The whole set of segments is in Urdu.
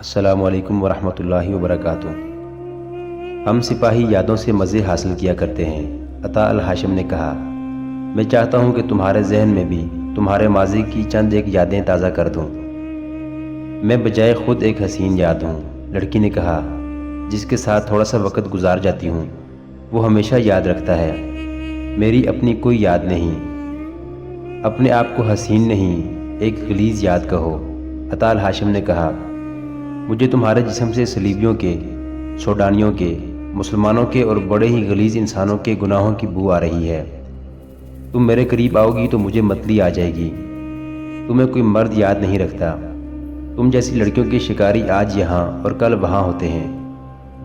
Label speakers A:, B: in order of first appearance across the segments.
A: السلام علیکم ورحمۃ اللہ وبرکاتہ۔ ہم سپاہی یادوں سے مزے حاصل کیا کرتے ہیں۔ عطا الہاشم نے کہا، میں چاہتا ہوں کہ تمہارے ذہن میں بھی تمہارے ماضی کی چند ایک یادیں تازہ کر دوں۔ میں بجائے خود ایک حسین یاد ہوں، لڑکی نے کہا، جس کے ساتھ تھوڑا سا وقت گزار جاتی ہوں وہ ہمیشہ یاد رکھتا ہے۔ میری اپنی کوئی یاد نہیں، اپنے آپ کو حسین نہیں، ایک غلیظ یاد کہو۔ عطا الہاشم نے کہا، مجھے تمہارے جسم سے صلیبیوں کے، سوڈانیوں کے، مسلمانوں کے اور بڑے ہی غلیظ انسانوں کے گناہوں کی بو آ رہی ہے۔ تم میرے قریب آؤ گی تو مجھے متلی آ جائے گی۔ تمہیں کوئی مرد یاد نہیں رکھتا۔ تم جیسی لڑکیوں کے شکاری آج یہاں اور کل وہاں ہوتے ہیں،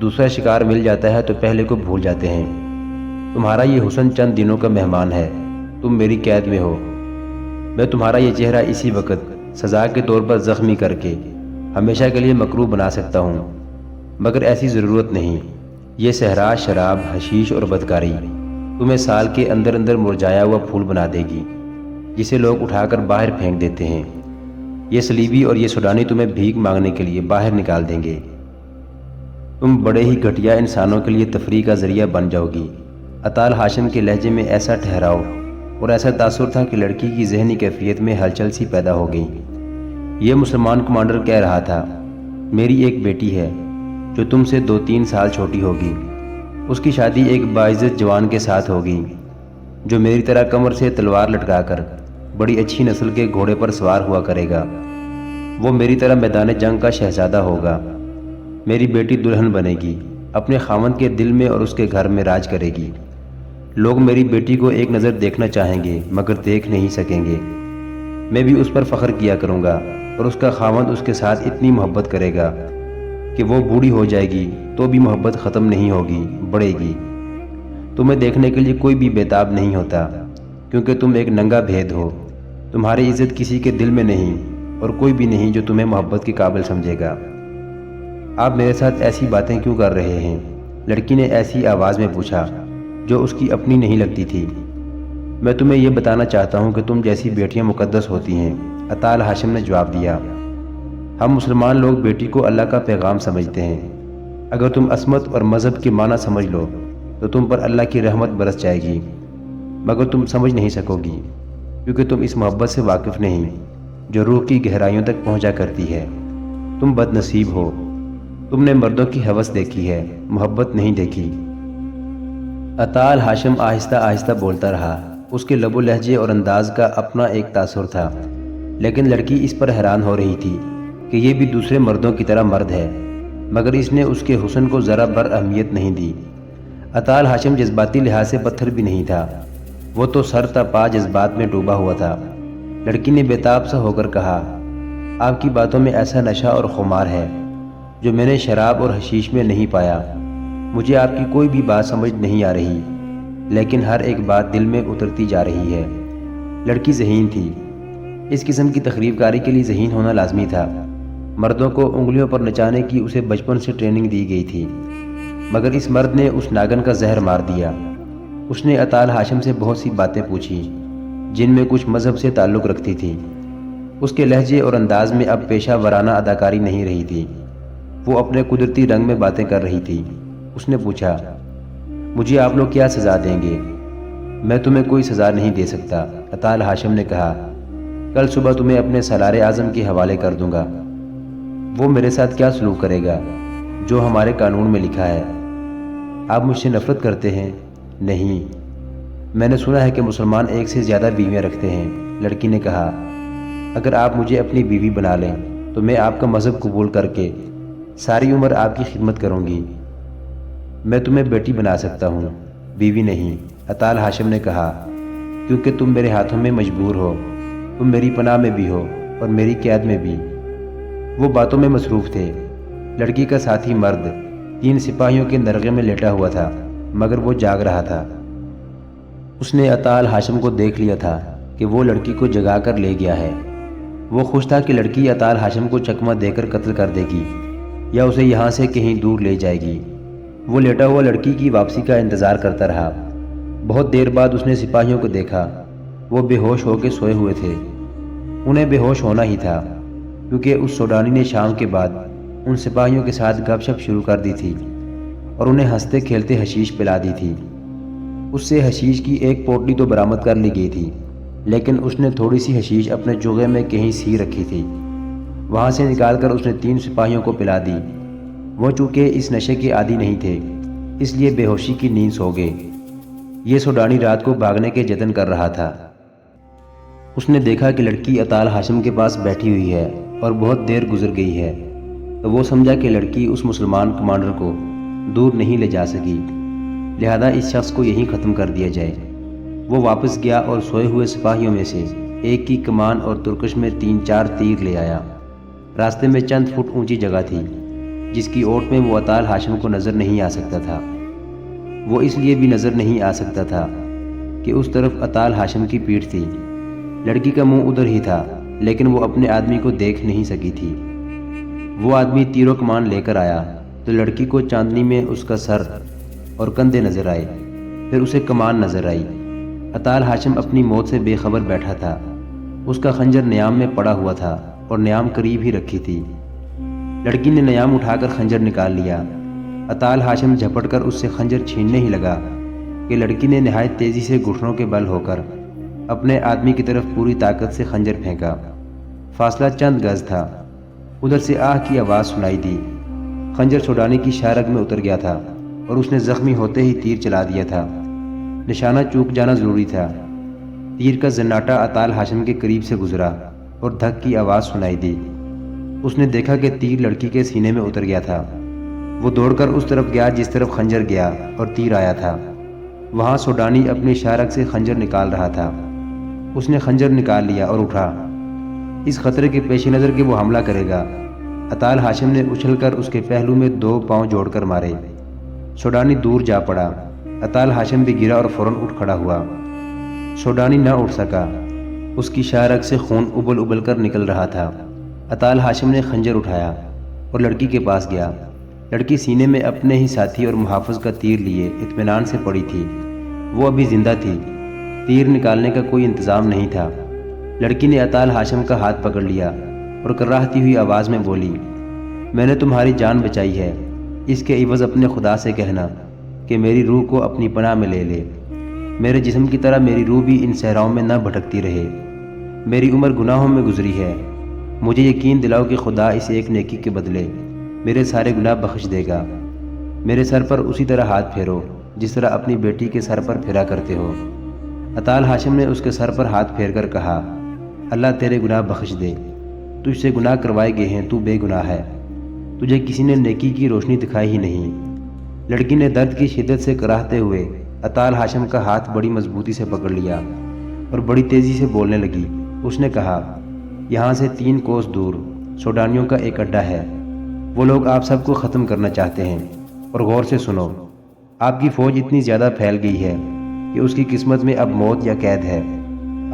A: دوسرا شکار مل جاتا ہے تو پہلے کو بھول جاتے ہیں۔ تمہارا یہ حسن چند دنوں کا مہمان ہے، تم میری قید میں ہو۔ میں تمہارا یہ چہرہ اسی وقت سزا کے طور پر زخمی کر کے ہمیشہ کے لیے مکروہ بنا سکتا ہوں، مگر ایسی ضرورت نہیں۔ یہ صحرا شراب، حشیش اور بدکاری تمہیں سال کے اندر اندر مرجھایا ہوا پھول بنا دے گی، جسے لوگ اٹھا کر باہر پھینک دیتے ہیں۔ یہ صلیبی اور یہ سوڈانی تمہیں بھیک مانگنے کے لیے باہر نکال دیں گے۔ تم بڑے ہی گھٹیا انسانوں کے لیے تفریح کا ذریعہ بن جاؤ گی۔ عطا الہاشم کے لہجے میں ایسا ٹھہراؤ اور ایسا تاثر تھا کہ لڑکی کی ذہنی کیفیت میں ہلچل سی پیدا ہو گئی۔ یہ مسلمان کمانڈر کہہ رہا تھا، میری ایک بیٹی ہے جو تم سے 2-3 سال چھوٹی ہوگی۔ اس کی شادی ایک باعزت جوان کے ساتھ ہوگی جو میری طرح کمر سے تلوار لٹکا کر بڑی اچھی نسل کے گھوڑے پر سوار ہوا کرے گا۔ وہ میری طرح میدان جنگ کا شہزادہ ہوگا۔ میری بیٹی دلہن بنے گی، اپنے خاوند کے دل میں اور اس کے گھر میں راج کرے گی۔ لوگ میری بیٹی کو ایک نظر دیکھنا چاہیں گے مگر دیکھ نہیں سکیں گے۔ میں بھی اس پر فخر کیا کروں گا اور اس کا خاوند اس کے ساتھ اتنی محبت کرے گا کہ وہ بوڑھی ہو جائے گی تو بھی محبت ختم نہیں ہوگی، بڑھے گی۔ تمہیں دیکھنے کے لیے کوئی بھی بیتاب نہیں ہوتا، کیونکہ تم ایک ننگا بھید ہو۔ تمہاری عزت کسی کے دل میں نہیں اور کوئی بھی نہیں جو تمہیں محبت کے قابل سمجھے گا۔ آپ میرے ساتھ ایسی باتیں کیوں کر رہے ہیں؟ لڑکی نے ایسی آواز میں پوچھا جو اس کی اپنی نہیں لگتی تھی۔ میں تمہیں یہ بتانا چاہتا ہوں کہ تم جیسی بیٹیاں مقدس ہوتی ہیں، عطا الہاشم نے جواب دیا۔ ہم مسلمان لوگ بیٹی کو اللہ کا پیغام سمجھتے ہیں۔ اگر تم عصمت اور مذہب کے معنی سمجھ لو تو تم پر اللہ کی رحمت برس جائے گی، مگر تم سمجھ نہیں سکو گی، کیونکہ تم اس محبت سے واقف نہیں جو روح کی گہرائیوں تک پہنچا کرتی ہے۔ تم بد نصیب ہو، تم نے مردوں کی ہوس دیکھی ہے، محبت نہیں دیکھی۔ عطا الہاشم آہستہ آہستہ بولتا رہا۔ اس کے لب و لہجے اور انداز کا اپنا ایک تاثر تھا، لیکن لڑکی اس پر حیران ہو رہی تھی کہ یہ بھی دوسرے مردوں کی طرح مرد ہے، مگر اس نے اس کے حسن کو ذرا بر اہمیت نہیں دی۔ عطا الہاشم جذباتی لحاظ سے پتھر بھی نہیں تھا، وہ تو سر تا پا جذبات میں ڈوبا ہوا تھا۔ لڑکی نے بےتاب سا ہو کر کہا، آپ کی باتوں میں ایسا نشہ اور خمار ہے جو میں نے شراب اور حشیش میں نہیں پایا۔ مجھے آپ کی کوئی بھی بات سمجھ نہیں آ رہی، لیکن ہر ایک بات دل میں اترتی جا رہی ہے۔ لڑکی ذہین تھی۔ اس قسم کی تخریب کاری کے لیے ذہین ہونا لازمی تھا۔ مردوں کو انگلیوں پر نچانے کی اسے بچپن سے ٹریننگ دی گئی تھی، مگر اس مرد نے اس ناگن کا زہر مار دیا۔ اس نے عطا الہاشم سے بہت سی باتیں پوچھی جن میں کچھ مذہب سے تعلق رکھتی تھی۔ اس کے لہجے اور انداز میں اب پیشہ ورانہ اداکاری نہیں رہی تھی، وہ اپنے قدرتی رنگ میں باتیں کر رہی تھی۔ اس نے پوچھا، مجھے آپ لوگ کیا سزا دیں گے؟ میں تمہیں کوئی سزا نہیں دے سکتا، عطا الہاشم نے کہا۔ کل صبح تمہیں اپنے سالار اعظم کے حوالے کر دوں گا۔ وہ میرے ساتھ کیا سلوک کرے گا؟ جو ہمارے قانون میں لکھا ہے۔ آپ مجھ سے نفرت کرتے ہیں؟ نہیں، میں نے سنا ہے کہ مسلمان ایک سے زیادہ بیویاں رکھتے ہیں، لڑکی نے کہا۔ اگر آپ مجھے اپنی بیوی بنا لیں تو میں آپ کا مذہب قبول کر کے ساری عمر آپ کی خدمت کروں گی۔ میں تمہیں بیٹی بنا سکتا ہوں، بیوی نہیں، عطا الہاشم نے کہا، کیونکہ تم میرے ہاتھوں میں مجبور ہو۔ تم میری پناہ میں بھی ہو اور میری قید میں بھی۔ وہ باتوں میں مصروف تھے۔ لڑکی کا ساتھی مرد 3 سپاہیوں کے نرغے میں لیٹا ہوا تھا، مگر وہ جاگ رہا تھا۔ اس نے عطا الہاشم کو دیکھ لیا تھا کہ وہ لڑکی کو جگا کر لے گیا ہے۔ وہ خوش تھا کہ لڑکی عطا الہاشم کو چکمہ دے کر قتل کر دے گی یا اسے یہاں سے کہیں دور لے جائے گی۔ وہ لیٹا ہوا لڑکی کی واپسی کا انتظار کرتا رہا۔ بہت دیر بعد اس نے سپاہیوں کو دیکھا، وہ بے ہوش ہو کے سوئے ہوئے تھے۔ انہیں بے ہوش ہونا ہی تھا، کیونکہ اس سوڈانی نے شام کے بعد ان سپاہیوں کے ساتھ گپ شپ شروع کر دی تھی اور انہیں ہنستے کھیلتے حشیش پلا دی تھی۔ اس سے حشیش کی ایک پوٹلی تو برآمد کر لی گئی تھی، لیکن اس نے تھوڑی سی حشیش اپنے چوغے میں کہیں سی رکھی تھی۔ وہاں سے نکال کر اس نے 3 سپاہیوں کو پلا دی۔ وہ چونکہ اس نشے کے عادی نہیں تھے، اس لیے بے ہوشی کی نیند سو گئے۔ یہ سوڈانی رات کو بھاگنے کے جتن کر رہا تھا۔ اس نے دیکھا کہ لڑکی اطال ہاشم کے پاس بیٹھی ہوئی ہے اور بہت دیر گزر گئی ہے، تو وہ سمجھا کہ لڑکی اس مسلمان کمانڈر کو دور نہیں لے جا سکی، لہذا اس شخص کو یہیں ختم کر دیا جائے۔ وہ واپس گیا اور سوئے ہوئے سپاہیوں میں سے ایک کی کمان اور ترکش میں 3-4 تیر لے آیا۔ راستے میں چند فٹ اونچی جگہ تھی جس کی اوٹ میں وہ اطال ہاشم کو نظر نہیں آ سکتا تھا۔ وہ اس لیے بھی نظر نہیں آ سکتا تھا کہ اس طرف اطال ہاشم کی پیٹھ تھی۔ لڑکی کا منہ ادھر ہی تھا، لیکن وہ اپنے آدمی کو دیکھ نہیں سکی تھی۔ وہ آدمی تیر و کمان لے کر آیا تو لڑکی کو چاندنی میں اس کا سر اور کندھے نظر آئے، پھر اسے کمان نظر آئی۔ اطال ہاشم اپنی موت سے بے خبر بیٹھا تھا۔ اس کا خنجر نیام میں پڑا ہوا تھا اور نیام قریب ہی رکھی تھی۔ لڑکی نے نیام اٹھا کر خنجر نکال لیا۔ اطال ہاشم جھپٹ کر اس سے خنجر چھیننے ہی لگا کہ لڑکی نے نہایت تیزی سے گھٹنوں کے بل ہو کر اپنے آدمی کی طرف پوری طاقت سے خنجر پھینکا۔ فاصلہ چند گز تھا۔ ادھر سے آہ کی آواز سنائی دی۔ خنجر سوڈانی کی شاہ رگ میں اتر گیا تھا اور اس نے زخمی ہوتے ہی تیر چلا دیا تھا۔ نشانہ چوک جانا ضروری تھا۔ تیر کا زناٹا اطال ہاشم کے قریب سے گزرا اور دھک کی آواز سنائی دی۔ اس نے دیکھا کہ تیر لڑکی کے سینے میں اتر گیا تھا۔ وہ دوڑ کر اس طرف گیا جس طرف خنجر گیا اور تیر آیا تھا۔ وہاں سوڈانی اپنی شاہ رگ سے خنجر نکال رہا تھا۔ اس نے خنجر نکال لیا اور اٹھا، اس خطرے کے پیش نظر کہ وہ حملہ کرے گا۔ اطال ہاشم نے اچھل کر اس کے پہلو میں 2 پاؤں جوڑ کر مارے۔ سوڈانی دور جا پڑا۔ اطال ہاشم بھی گرا اور فوراً اٹھ کھڑا ہوا۔ سوڈانی نہ اٹھ سکا۔ اس کی شاہ رگ سے خون ابل ابل کر نکل رہا تھا۔ اطال ہاشم نے خنجر اٹھایا اور لڑکی کے پاس گیا۔ لڑکی سینے میں اپنے ہی ساتھی اور محافظ کا تیر لیے اطمینان سے پڑی تھی۔ وہ ابھی زندہ تھی۔ تیر نکالنے کا کوئی انتظام نہیں تھا۔ لڑکی نے اطال ہاشم کا ہاتھ پکڑ لیا اور کراہتی ہوئی آواز میں بولی، میں نے تمہاری جان بچائی ہے، اس کے عوض اپنے خدا سے کہنا کہ میری روح کو اپنی پناہ میں لے لے۔ میرے جسم کی طرح میری روح بھی ان صحراؤں میں نہ بھٹکتی رہے۔ میری عمر گناہوں میں گزری ہے۔ مجھے یقین دلاؤ کہ خدا اس ایک نیکی کے بدلے میرے سارے گناہ بخش دے گا۔ میرے سر پر اسی طرح ہاتھ پھیرو جس طرح اپنی بیٹی کے سر پر پھیرا کرتے ہو۔ اطال ہاشم نے اس کے سر پر ہاتھ پھیر کر کہا، اللہ تیرے گناہ بخش دے، تجھ سے گناہ کروائے گئے ہیں، تو بے گناہ ہے، تجھے کسی نے نیکی کی روشنی دکھائی ہی نہیں۔ لڑکی نے درد کی شدت سے کراہتے ہوئے اطال ہاشم کا ہاتھ بڑی مضبوطی سے پکڑ لیا اور بڑی تیزی سے بولنے لگی۔ اس نے کہا، یہاں سے 3 کوس دور سوڈانیوں کا ایک اڈا ہے۔ وہ لوگ آپ سب کو ختم کرنا چاہتے ہیں، اور غور سے سنو، آپ کی فوج اتنی زیادہ پھیل گئی ہے کہ اس کی قسمت میں اب موت یا قید ہے۔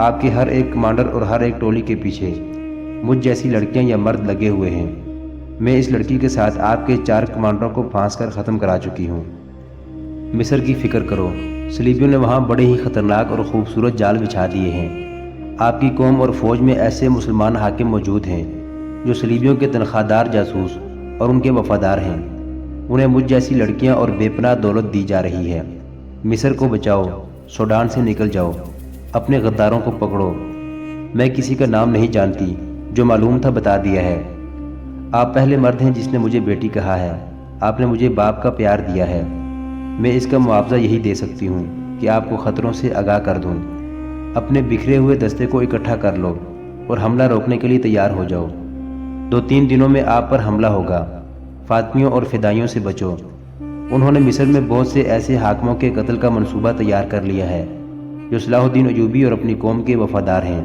A: آپ کے ہر ایک کمانڈر اور ہر ایک ٹولی کے پیچھے مجھ جیسی لڑکیاں یا مرد لگے ہوئے ہیں۔ میں اس لڑکی کے ساتھ آپ کے 4 کمانڈروں کو پھانس کر ختم کرا چکی ہوں۔ مصر کی فکر کرو، صلیبیوں نے وہاں بڑے ہی خطرناک اور خوبصورت جال بچھا دیے ہیں۔ آپ کی قوم اور فوج میں ایسے مسلمان حاکم موجود ہیں جو صلیبیوں کے تنخواہ دار جاسوس اور ان کے وفادار ہیں۔ انہیں مجھ جیسی لڑکیاں اور بے پناہ دولت دی جا رہی ہے۔ مصر کو بچاؤ، سوڈان سے نکل جاؤ، اپنے غداروں کو پکڑو۔ میں کسی کا نام نہیں جانتی، جو معلوم تھا بتا دیا ہے۔ آپ پہلے مرد ہیں جس نے مجھے بیٹی کہا ہے۔ آپ نے مجھے باپ کا پیار دیا ہے۔ میں اس کا معاوضہ یہی دے سکتی ہوں کہ آپ کو خطروں سے آگاہ کر دوں۔ اپنے بکھرے ہوئے دستے کو اکٹھا کر لو اور حملہ روکنے کے لیے تیار ہو جاؤ۔ 2-3 دنوں میں آپ پر حملہ ہوگا۔ فاطمیوں اور فدائیوں سے بچو۔ انہوں نے مصر میں بہت سے ایسے حاکموں کے قتل کا منصوبہ تیار کر لیا ہے جو صلاح الدین ایوبی اور اپنی قوم کے وفادار ہیں۔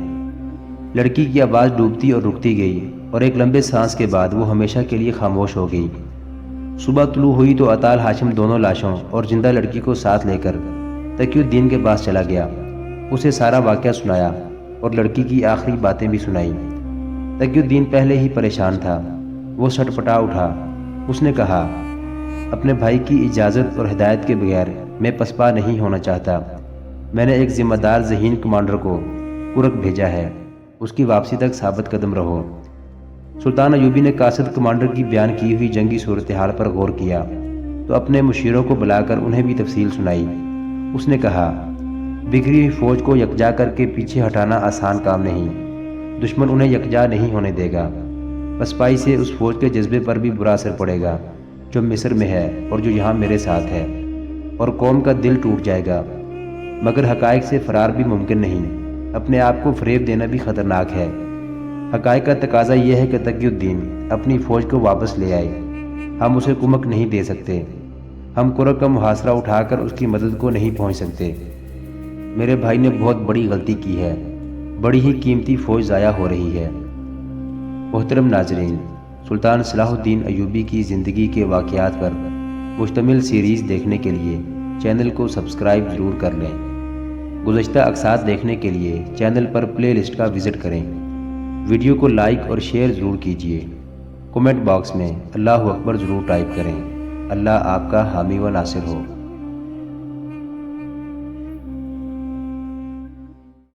A: لڑکی کی آواز ڈوبتی اور رکتی گئی اور ایک لمبے سانس کے بعد وہ ہمیشہ کے لیے خاموش ہو گئی۔ صبح طلوع ہوئی تو اطال ہاشم دونوں لاشوں اور زندہ لڑکی کو ساتھ لے کر تقی الدین کے پاس چلا گیا۔ اسے سارا واقعہ سنایا اور لڑکی کی آخری باتیں بھی سنائیں۔ تقی الدین پہلے ہی پریشان تھا۔ وہ سٹپٹا اٹھا۔ اس نے کہا، اپنے بھائی کی اجازت اور ہدایت کے بغیر میں پسپا نہیں ہونا چاہتا۔ میں نے ایک ذمہ دار ذہین کمانڈر کو کرک بھیجا ہے، اس کی واپسی تک ثابت قدم رہو۔ سلطان ایوبی نے قاصد کمانڈر کی بیان کی ہوئی جنگی صورتحال پر غور کیا تو اپنے مشیروں کو بلا کر انہیں بھی تفصیل سنائی۔ اس نے کہا، بکھری ہوئی فوج کو یکجا کر کے پیچھے ہٹانا آسان کام نہیں، دشمن انہیں یکجا نہیں ہونے دے گا۔ پسپائی سے اس فوج کے جذبے پر بھی برا اثر پڑے گا جو مصر میں ہے اور جو یہاں میرے ساتھ ہے، اور قوم کا دل ٹوٹ جائے گا۔ مگر حقائق سے فرار بھی ممکن نہیں، اپنے آپ کو فریب دینا بھی خطرناک ہے۔ حقائق کا تقاضا یہ ہے کہ تقی الدین اپنی فوج کو واپس لے آئے۔ ہم اسے کمک نہیں دے سکتے، ہم کرک کا محاصرہ اٹھا کر اس کی مدد کو نہیں پہنچ سکتے۔ میرے بھائی نے بہت بڑی غلطی کی ہے، بڑی ہی قیمتی فوج ضائع ہو رہی ہے۔ محترم ناظرین، سلطان صلاح الدین ایوبی کی زندگی کے واقعات پر مشتمل سیریز دیکھنے کے لیے چینل کو سبسکرائب ضرور کر لیں۔ گزشتہ اقساط دیکھنے کے لیے چینل پر پلے لسٹ کا وزٹ کریں۔ ویڈیو کو لائک اور شیئر ضرور کیجیے۔ کومنٹ باکس میں اللہ اکبر ضرور ٹائپ کریں۔ اللہ آپ کا حامی و ناصر ہو۔